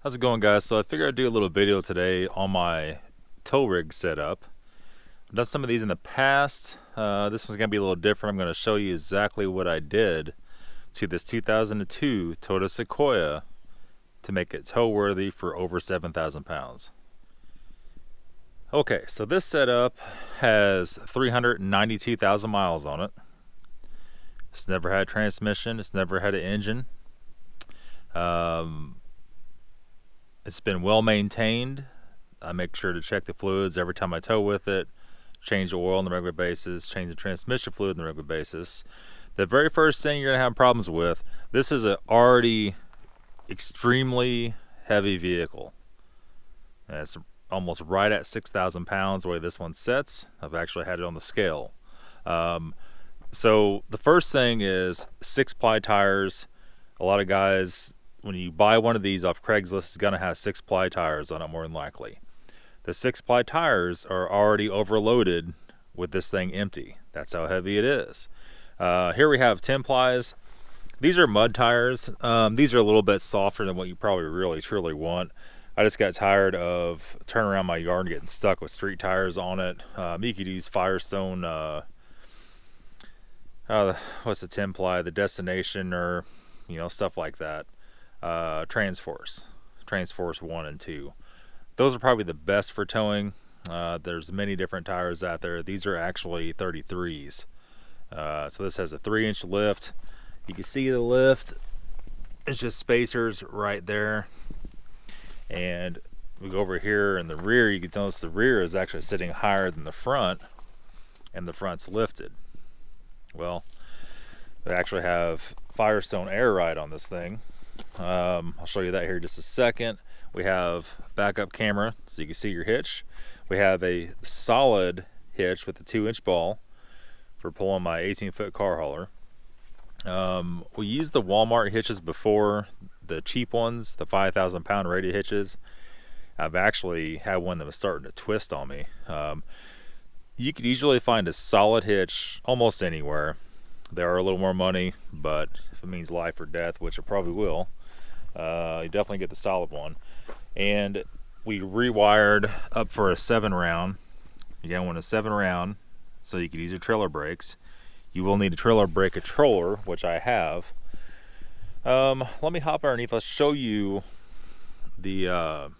How's it going, guys? So I figured I'd do a little video today on my tow rig setup. I've done some of these in the past. This one's going to be a little different. I'm going to show you exactly what I did to this 2002 Toyota Sequoia to make it tow worthy for over 7,000 pounds. Okay, so this setup has 392,000 miles on it. It's never had a transmission. It's never had an engine. It's been well maintained. I make sure to check the fluids every time I tow with it, change the oil on a regular basis, change the transmission fluid on a regular basis. The very first thing you're going to have problems with, this is an already extremely heavy vehicle. And it's almost right at 6,000 pounds the way this one sets. I've actually had it on the scale. So the first thing is 6-ply tires. A lot of guys, when you buy one of these off Craigslist, it's going to have 6-ply tires on it more than likely. The 6-ply tires are already overloaded with this thing empty. That's how heavy it is. Here we have 10 plies. These are mud tires. These are a little bit softer than what you probably really truly want. I just got tired of turning around my yard and getting stuck with street tires on it. You could use Firestone, what's the 10 ply, the Destination, or stuff like that. Transforce 1 and 2. Those are probably the best for towing. There's many different tires out there. These are actually 33s. So this has a 3-inch lift. You can see the lift. It's just spacers right there. And we go over here in the rear. You can notice the rear is actually sitting higher than the front, and the front's lifted. Well, they actually have Firestone air ride on this thing. I'll show you that here in just a second. We have backup camera so you can see your hitch. We have a solid hitch with a 2-inch ball for pulling my 18-foot car hauler. We used the Walmart hitches before, the cheap ones, the 5,000 pound radius hitches. I've actually had one that was starting to twist on me. You could usually find a solid hitch almost anywhere. They are a little more money, but if it means life or death, which it probably will, you definitely get the solid one. And we rewired up for a 7-round. You're going to want a 7-round so you could use your trailer brakes. You will need a trailer brake controller, which I have. Let me hop underneath. Let's show you the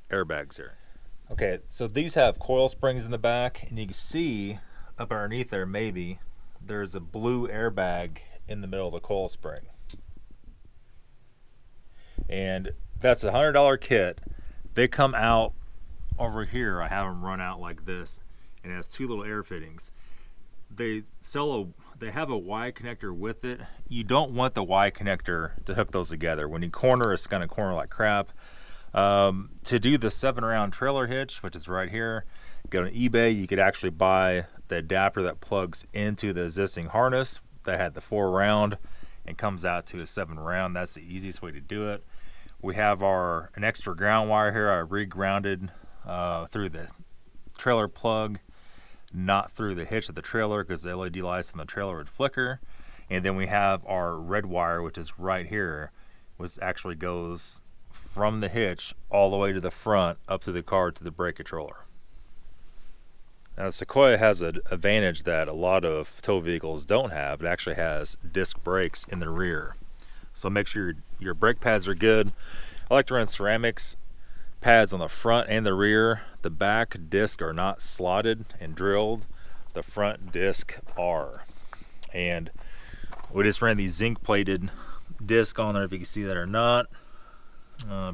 airbags here. Okay, so these have coil springs in the back, and you can see up underneath there, maybe, there's a blue airbag in the middle of the coil spring. And that's a $100 kit. They come out over here. I have them run out like this, and it has 2 little air fittings. They have a Y connector with it. You don't want the Y connector to hook those together. When you corner, it's going to corner like crap. To do the 7-round trailer hitch, which is right here, go to eBay. You could actually buy the adapter that plugs into the existing harness that had the 4-round and comes out to a 7-round. That's the easiest way to do it. We have an extra ground wire here. I re-grounded through the trailer plug, not through the hitch of the trailer, because the LED lights on the trailer would flicker. And then we have our red wire, which is right here, which actually goes from the hitch all the way to the front, up to the car, to the brake controller. Now the Sequoia has an advantage that a lot of tow vehicles don't have. It actually has disc brakes in the rear. So make sure your brake pads are good. I like to run ceramics pads on the front and the rear. The back disc are not slotted and drilled. The front disc are. And we just ran these zinc plated disc on there, if you can see that or not.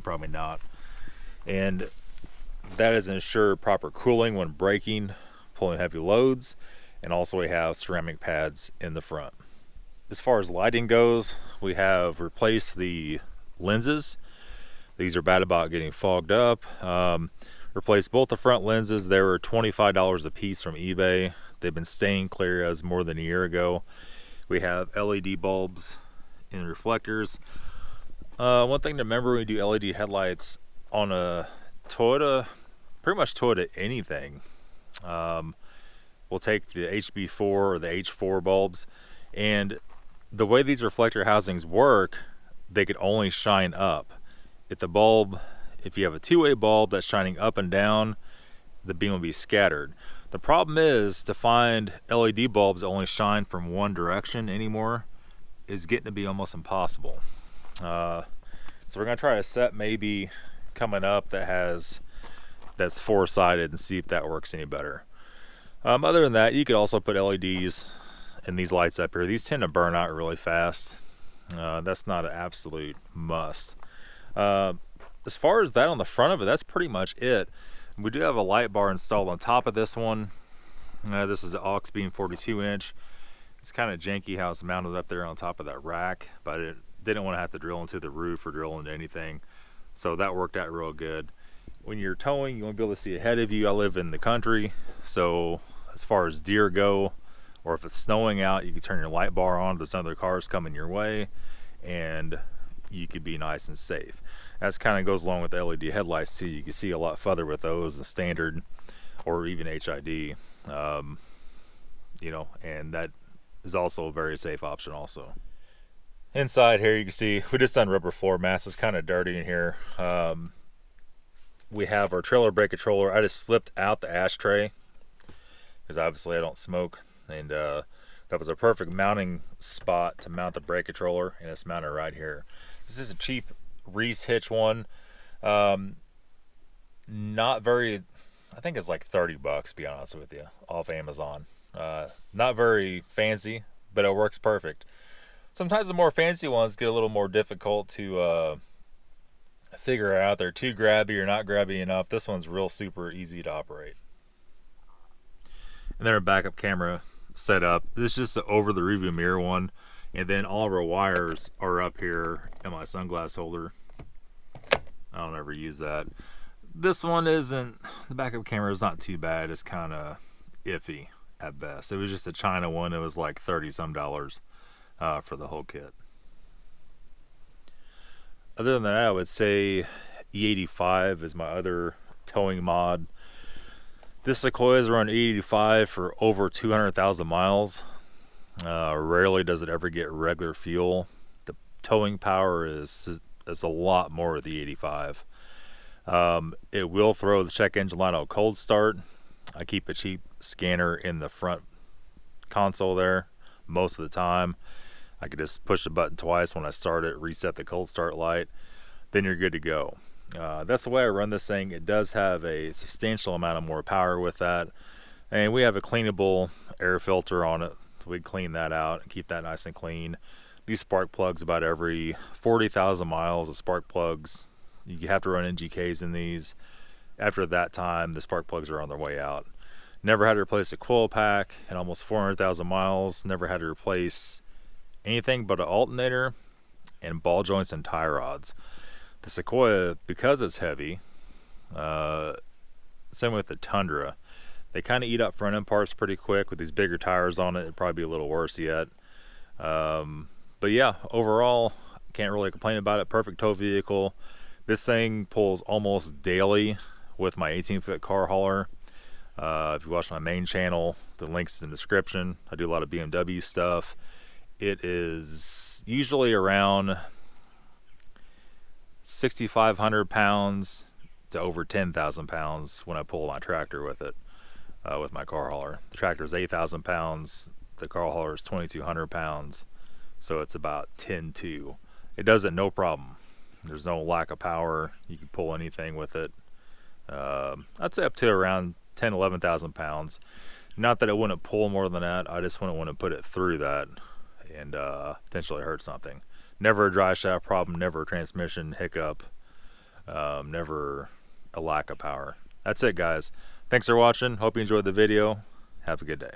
Probably not. And that is ensure proper cooling when braking, pulling heavy loads. And also we have ceramic pads in the front. As far as lighting goes, we have replaced the lenses. These are bad about getting fogged up. Replaced both the front lenses. They were $25 a piece from eBay. They've been staying clear as more than a year ago. We have LED bulbs and reflectors. One thing to remember when we do LED headlights on a Toyota, pretty much Toyota anything, we'll take the HB4 or the H4 bulbs, and the way these reflector housings work, they could only shine up. if you have a two-way bulb that's shining up and down, the beam will be scattered. The problem is to find LED bulbs that only shine from one direction anymore is getting to be almost impossible. So we're gonna try a set maybe coming up that's four-sided and see if that works any better. Other than that, you could also put LEDs in these lights up here. These tend to burn out really fast. That's not an absolute must. As far as that on the front of it, that's pretty much it. We do have a light bar installed on top of this one. This is the aux beam 42-inch. It's kind of janky how it's mounted up there on top of that rack, but it didn't want to have to drill into the roof or drill into anything, so that worked out real good. When you're towing, you want to be able to see ahead of you. I live in the country, so as far as deer go, or if it's snowing out, you can turn your light bar on if there's other cars coming your way, and you could be nice and safe. That kind of goes along with the LED headlights too. You can see a lot further with those than standard or even HID, you know, and that is also a very safe option also. Inside here, you can see we just done rubber floor mats. It's kind of dirty in here. We have our trailer brake controller. I just slipped out the ashtray because obviously I don't smoke, and that was a perfect mounting spot to mount the brake controller, and it's mounted right here. This is a cheap Reese hitch one. Not very, I think it's like 30 bucks, to be honest with you, off Amazon. Not very fancy, but it works perfect. Sometimes the more fancy ones get a little more difficult to figure out. They're too grabby or not grabby enough. This one's real super easy to operate. And then our backup camera set up. This is just the over the rearview mirror one, and then all of our wires are up here in my sunglass holder. I don't ever use that. This one isn't, the backup camera is not too bad. It's kind of iffy at best. It was just a China one. It was like $30-some for the whole kit. Other than that, I would say E85 is my other towing mod. This Sequoia's run E85 for over 200,000 miles. Rarely does it ever get regular fuel. The towing power is a lot more with the 85. It will throw the check engine light on cold start. I keep a cheap scanner in the front console there most of the time. I could just push the button twice when I start it, reset the cold start light, then you're good to go. That's the way I run this thing. It does have a substantial amount of more power with that, and we have a cleanable air filter on it, so we clean that out and keep that nice and clean. These spark plugs, about every 40,000 miles of spark plugs, you have to run NGKs in these. After that time, the spark plugs are on their way out. Never had to replace a coil pack in almost 400,000 miles. Never had to replace anything but an alternator and ball joints and tie rods. The Sequoia, because it's heavy, same with the Tundra, they kind of eat up front end parts pretty quick. With these bigger tires on it, it'd probably be a little worse yet. But yeah, overall, can't really complain about it. Perfect tow vehicle. This thing pulls almost daily with my 18-foot car hauler. If you watch my main channel, the link's in the description. I do a lot of BMW stuff. It is usually around 6,500 pounds to over 10,000 pounds when I pull my tractor with it, with my car hauler. The tractor is 8,000 pounds. The car hauler is 2,200 pounds. So it's about 10-2. It does it no problem. There's no lack of power. You can pull anything with it. I'd say up to around 10, 11,000 pounds. Not that it wouldn't pull more than that. I just wouldn't want to put it through that and potentially hurt something. Never a dry shaft problem, never a transmission hiccup, never a lack of power. That's it, guys. Thanks for watching. Hope you enjoyed the video. Have a good day.